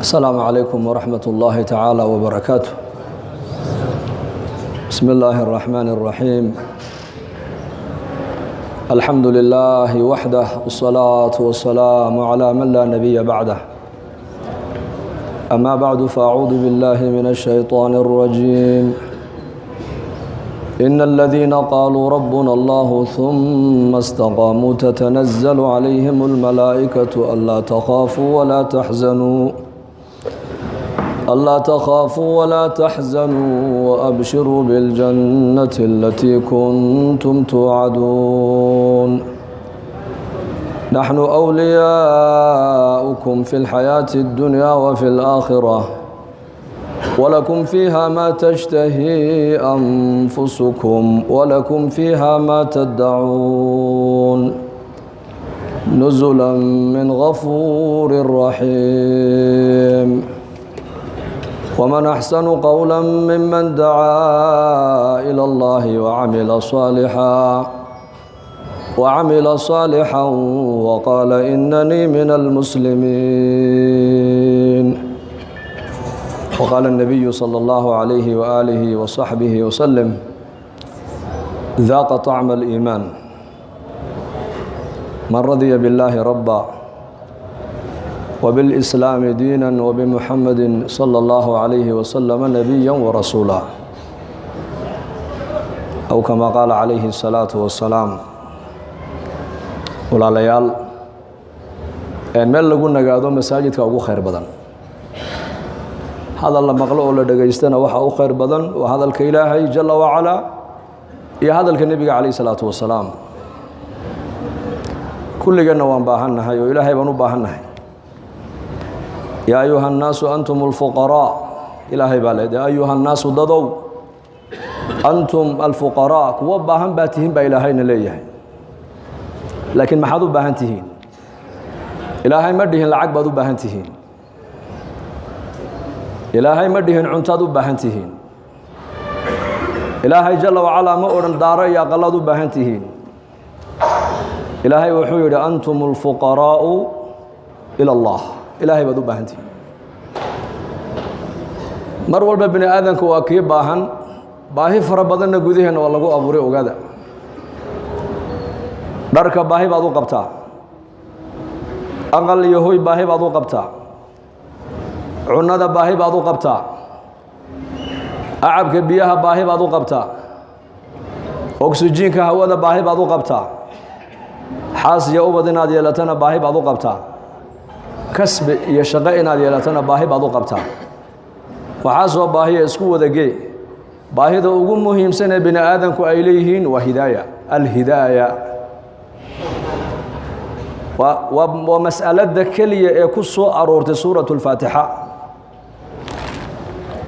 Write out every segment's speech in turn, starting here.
السلام عليكم ورحمة الله تعالى وبركاته. بسم الله الرحمن الرحيم. الحمد لله وحده والصلاة والسلام على من لا نبي بعده. أما بعد فأعوذ بالله من الشيطان الرجيم. إن الذين قالوا ربنا الله ثم استقاموا تتنزل عليهم الملائكة ألا تخافوا ولا تحزنوا وأبشروا بالجنة التي كنتم توعدون. نحن أولياؤكم في الحياة الدنيا وفي الآخرة ولكم فيها ما تشتهي أنفسكم ولكم فيها ما تدعون نزلا من غفور رحيم. ومن أحسن قولا ممن دعا إلى الله وعمل صالحا وقال إنني من المسلمين. وقال النبي صلى الله عليه وآله وصحبه وسلم: ذاق طعم الإيمان من رضي بالله ربا وبالإسلام دينا وبمحمد صلى الله عليه وسلم نبيا ورسولا، أو كما قال عليه الصلاة والسلام. walaalayaal meel lagu nagaado masaajidka ugu khayr badan, hadal la maqlo oo la dhageystana waxa u khayr badan waa hadalka Ilaahay jalla wa ala iyo hadalka nabiga calayhi salaatu wasalaam. kulligana waan baahannahay oo Ilaahay baan u baahannahay. yaa ayuha annaasu antumul fuqaraa, Ilaahay baa leeyahay ayuha annaasu dadow antum alfuqaraa, kuwa baahan baa tihiin baa Ilaahayna leeyahay. laakiin maxaad u baahan tihiin? Ilaahay ma dhihin lacag baad u baahan tihiin, Ilaahay ma dhihin cuntaad u baahan tihiin, Ilaahay jalla wa ala ma odhan daaro iyo aqalaad u baahan tihiin. Ilaahay wuxuu yidhi antumul fuqaraa'u ila Allah, Ilaahay baad u baahan tihiin. mar walba bini aadanku waa kii baahan, baahi fara badanna gudaheena waa lagu abuuray ogaada. dharka baahi baad u qabtaa, aqal iyo hoy baahi baad u qabtaa, cunada baahi baad u qabtaa, acabka biyaha baahi baad u qabtaa, oksijiinka hawada baahi baad u qabtaa, xaas iyo ubad inaad yeelatana baahi baad u qabtaa, kasbi iyo shaqo inaad yeelatana baahi baad u qabtaa. waxaasoo baahiya isku wadagee. baahida ugu muhiimsan ee bini aadanku ay leeyihiin waa hidaaya, alhidaaya. waa mas'alada keliya ee ku soo aroortay suuratu lfaatixa,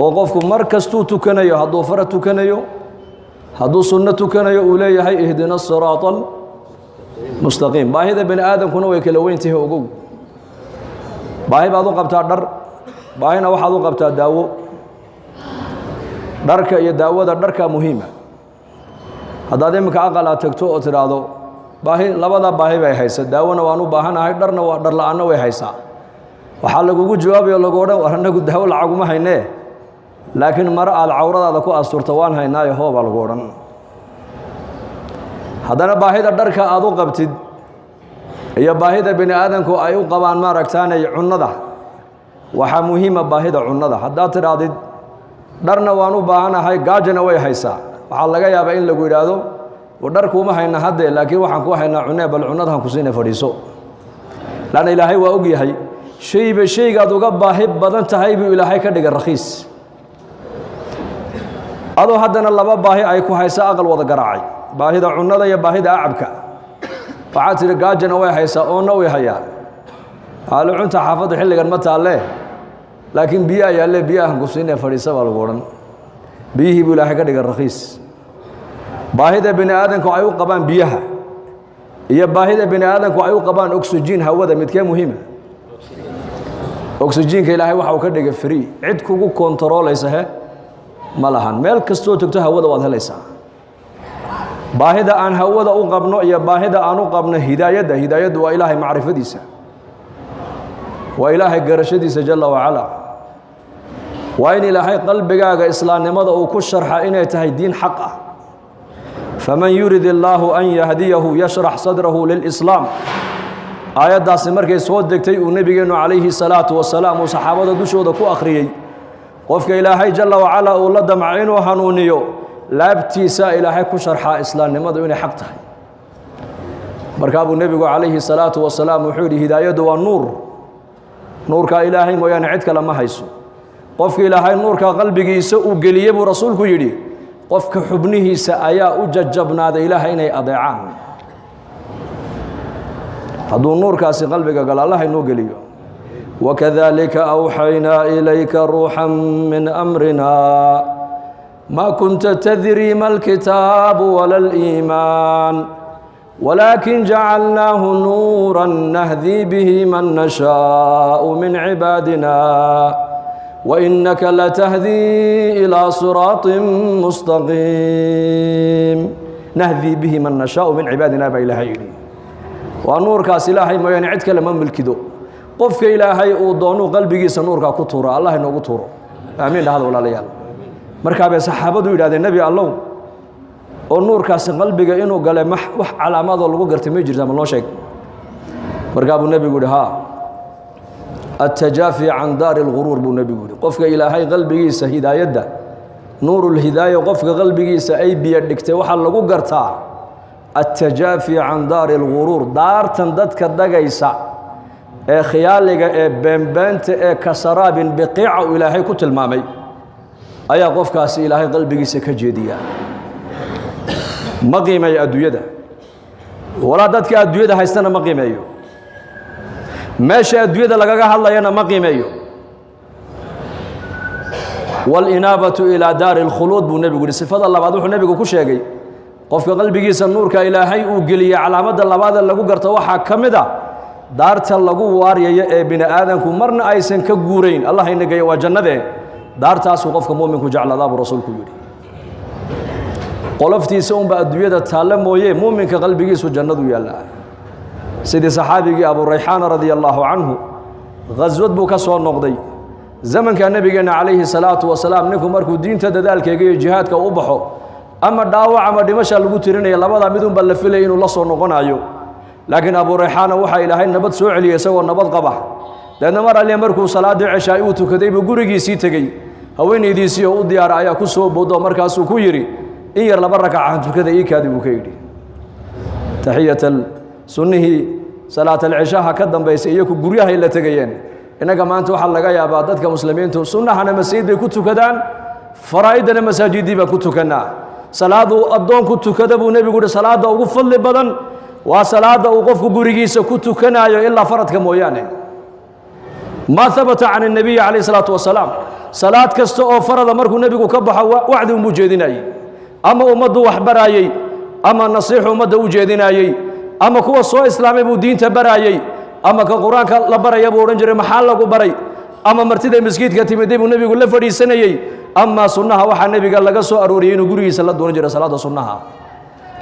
oo qofku mar kastuu tukanayo, hadduu fara tukanayo, hadduu sunno tukanayo, uu leeyahay ihdina asiraata almustaqiim. baahida bini aadamkuna way kala weyntahay ogow. baahi baad u qabtaa dhar, baahina waxaad u qabtaa daawo. dharka iyo daawada, dharkaa muhiima. haddaad iminka aqal aad tagto oo tidhaahdo labada baahi bay haysa, daawona waan u baahanahay, dharna waa dhar la'aanna way haysaa, waxaa lagugu jawaabayo lagu odhan war annagu daawo lacaguma haynee, laakiin mare aad cawradaada ku asturta waan haynaayo hoo baa lagu odhan. haddana baahida dharka aad u qabtid iyo baahida bini aadanku ay u qabaan maaragtaanay cunnada, waxaa muhiima baahida cunnada. haddaad tidhaahdid dharna waan u baahanahay, gaajana way haysaa, waxaa laga yaabaa in lagu yidhaahdo dharkuuma hayna haddee, laakiin waxaan ku haynaa cunee, bal cunnadahan ku siina fadhiiso. laanna ilaahay waa og yahay shayba shaygaad uga baahi badan tahay buu ilaahay ka dhigay rakhiis. adoo haddana laba baahi ay ku haysaa aqal wada garaacay, baahida cunnada iyo baahida acabka. waxaad tidhi gaajana way haysaa, oonna way hayaa, haalo cunta xaafadda xilligan ma taalle, laakiin biyo ayaalle, biyahan ku siina fadhiisa baa lagu odhan. biyihii buu ilaahay ka dhigay rakhiis. baahida bini aadanku ay u qabaan biyaha iyo baahida bini aadanku ay u qabaan oksijiin hawada, midkee muhiima? oksijiinka ilaahay waxa uu ka dhigay free, cid kugu kontaroolaysa ma lahan. meel kastoo tagto hawada waad helaysaa. baahida aan hawada u qabno iyo baahida aan u qabno hidaayadda waa ilaahay macrifadiisa. وإلهي قرشديس جل وعلا وإن إلهي قلبك إسلام نمضى وكشرح إن يتهي دين حقه فمن يريد الله أن يهديه يشرح صدره للإسلام آيات داس مركي سود دكتي ونبينا عليه الصلاة والسلام وصحابة دوشودا كو أخريي قفك إلهي جل وعلا ولد معين وحنونيو لا ابتساء إلهي كشرح إسلام نمضى وإن حقته مركاب النبي عليه الصلاة والسلام وحوري هداية والنور نور كإلهي ويان عدك لما هيسو قفك إلهي نور كقلبك يسوء قليب رسولك يدي قفك حبنه سأيا أججبنا ذا إلهي إني أضيعان هذا النور كاسي قلبك قال الله إنه قليب وكذلك أوحينا إليك روحا من أمرنا ما كنت تدري ما الكتاب ولا الإيمان ولكن جعلناه نورا نهدي به من نشاء من عبادنا وإنك لتهدي إلى صراط مستقيم نهدي به من نشاء من عبادنا بإلهي ونور كاس إلهي ما ينعدك لمن ملكدو قفك إلهي ودونو قلبك سنورك كتورا الله إنه كتورا آمين هذا ولا ليال مركب صحابة إلى النبي الله ونور كاس قلبك إنه قال وح على ماذا لو قرت ميجر زمان الله شيء مركب النبي يقول ها التجافي عن دار الغرور بالنبي يقول قفك إلهي قلبك سهداية نور الهداية قفك قلبك سأي بيدك توحل لو قرتها التجافي عن دار الغرور دار تنددك الدقيسة خيالك بنبنت كسراب بقيع إلهي كتل مامي أيا قفكاس إلهي قلبك سكجديا مقيمي أدوية ولا ددك أدوية هايستنا مقيمي ماشي أدوية لقاها الله ينا مقيمي والإنابة إلى دار الخلود بالنبي يقول صفات الله بعده النبي يقول كل شيء قفك قلبك سنور كإلهي وقلي على مدى اللبادة اللي قرت وحا كمدا دارت اللقو واريا بن آدم مرنا أيسن كجورين الله إنك وجنة دارت أسوقفك مؤمنك جعل ذاب رسولك يري قلفتي سوم بأدوية تعلم ويه مؤمنك قلبك سو جنة يلا سيدي صحابي أبو الريحان رضي الله عنه غزوة بوكسو النقدي زمن كان نبينا عليه الصلاة والسلام نكو مركو دين تدالك يجي جهادك وأبحو أما دعوة أما دمشق لقو تريني لبدا مدون بلفله إنه الله صور نقنايو لكن أبو ريحان وحى إلهي نبض سوعلي يسوى نبض قبح لأن مرة اللي مركو صلاة عشاء وتكذي بقرقي سيتجي هوين يديسي ودي أرعيا كسو بودو مركز كويري إير لبرك عهد كذا إيكادي وكيدي تحية سنه صلاة العشاء كدم بيس إياكو قريها إلا تجيين إنك ما أنتوا حلقا يا بعضك مسلمين تو سنة أنا مسجد بكتو كدان فرائدنا مساجد بكتو كنا صلاة الضون كنت كذبوا النبي يقول صلاة وقف لي بدن وصلاة وقف قريجيس كنت كنا إلا فرد كمويانه ما ثبت عن النبي عليه الصلاة والسلام صلاة كستو فرد مركو النبي كبح وعد مجدناي أما أمد وحبراي أما نصيح أمد وجدناي أما كوا سو إسلامي بدين تبراي أما كقرآن لبراي أبو رنجر محل براي أما مرتدى مسجد كتيمدي النبي يقول لفري سنة أما سنها وحى النبي قال لك سو أروريين وقريه صلاة دون صلاة سنها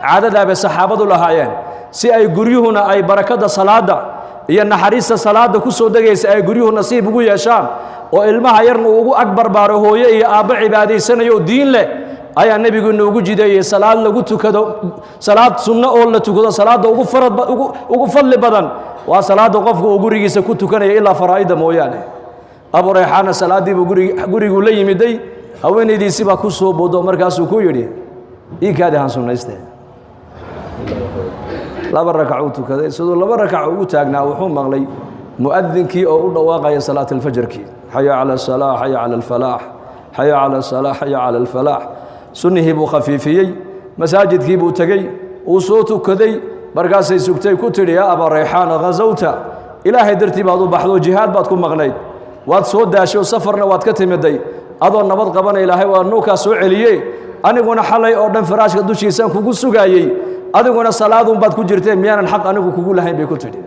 عدد أبي الصحابة لهايين سي أي قريهنا أي بركة صلاة هي النحريس صلاة كسو دقيس أي قريه نصيب ويا شام وإلمها يرنو أكبر باره يا أبا عبادي سنة يو دين له أي النبي يقول نوجو جدي صلاة لقوت كذا صلاة سنة أول تكذا صلاة وقفرت وقفل بدن وصلاة وقف وقريه سكوت كنا إلا فرائد مويانه أبو ريحان صلاة دي بقري قولي مدي هوين دي سبا كسو بودو مركز كويري إيه كده هنسون استه لا بركعوت كذا سدوا لا بركعوت أجنا وحوم مغلي مؤذن كي أو واقع صلاة الفجر كي حي على الصلاة حي على الفلاح حي على الصلاة حي على الفلاح سنه بو خفيفي مساجد كي بو تجي وصوته كذي بركاس يسكتي كتير يا أبو ريحان غزوتا إلهي درتي بعض بحضو جهاد بعضكم مغني واد سود داشو سفرنا واد كتمدي أظن نبض قبنا إلهي وأنوكا سوعليه أنا قلنا حلي أردن فراش قدوش يسان كوكو سوغايي أنا قلنا صلاة بعد كجرتين ميانا الحق أنا كوكو لهين بيكوتري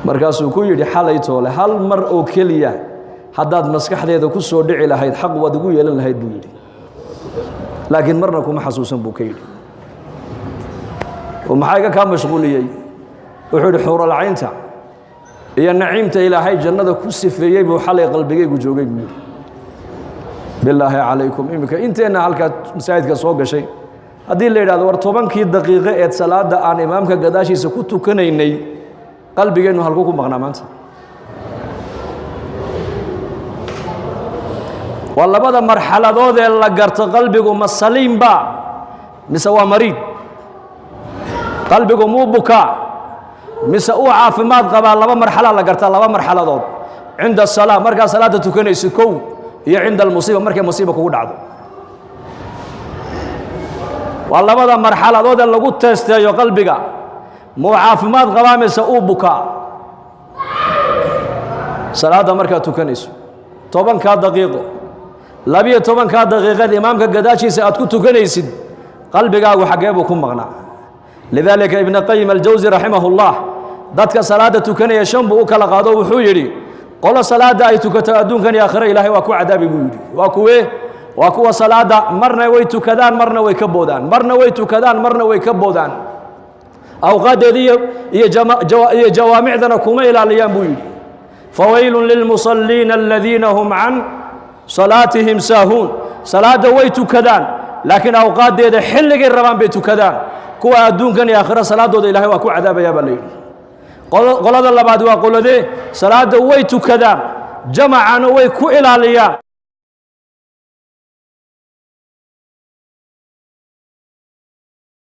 مركز كويري حلي طول هل مر أو كلية حداد مسكح هذا كسر دعي لهيد حق ودقوا يلا لهيد بيري لكن مرنا كم حسوسا بوكيل ومحاجة كان مشغولية وحول حور العين تاع iyo naciimta ilaahay jannada ku sifeeyey buu xalay qalbigaygu joogay buu yidhi bilaahi calaykum iminka inteenna halkaa masaajidka soo gashay haddii la yidhahdo war 10kii daqiiqo eed salaada aan imaamka gadaashiisa ku tukanaynay qalbigeennu halkuu ku maqnaa maanta waa labada marxaladood ee la garto qalbigu ma saliimba mise waa mariid qalbigu muu bukaa mise uu caafimaad qabaa laba marxala la gartaa laba marxaladood cinda asalaa markaa salaada tukanayso kow iyo cinda almusiiba markay musiiba kugu dhacdo waa labada marxaladood ee lagu teesteeyo qalbiga muu caafimaad qabaa mise uu bukaa salaada markaa tukanayso 10 daqiiqo 12 daqiiqad imaamka gadaashiisa aad ku tukanaysid qalbigaagu xagee buu ku maqnaa lidaalika ibn qayyim al-jawzi rahimahullah dadka salaada tukanaya shan buu u kala qaado wuxuu yidhi qolo salaada ay tukato adduunkan iyo aakhira ilaahay waa ku cadaabi buu yidhi waa kuwee waa kuwa salaada marna way tukadaan marna way ka boodaan marna way tukadaan marna way ka boodaan awqaadeedii iyo jawaamicdana kuma ilaaliyaan buu yidhi fawaylun lilmusalliina aladiina hum can salaatihim saahuun salaada way tukadaan laakiin awqaadeeda xilligay rabaan bay tukadaan kuwa adduunkan iyo aakhira salaadooda ilaahay waa ku cadaabayaa baa la yidhi qolada labaad waa qoladee salaada way tukadaan jamacana way ku ilaaliyaan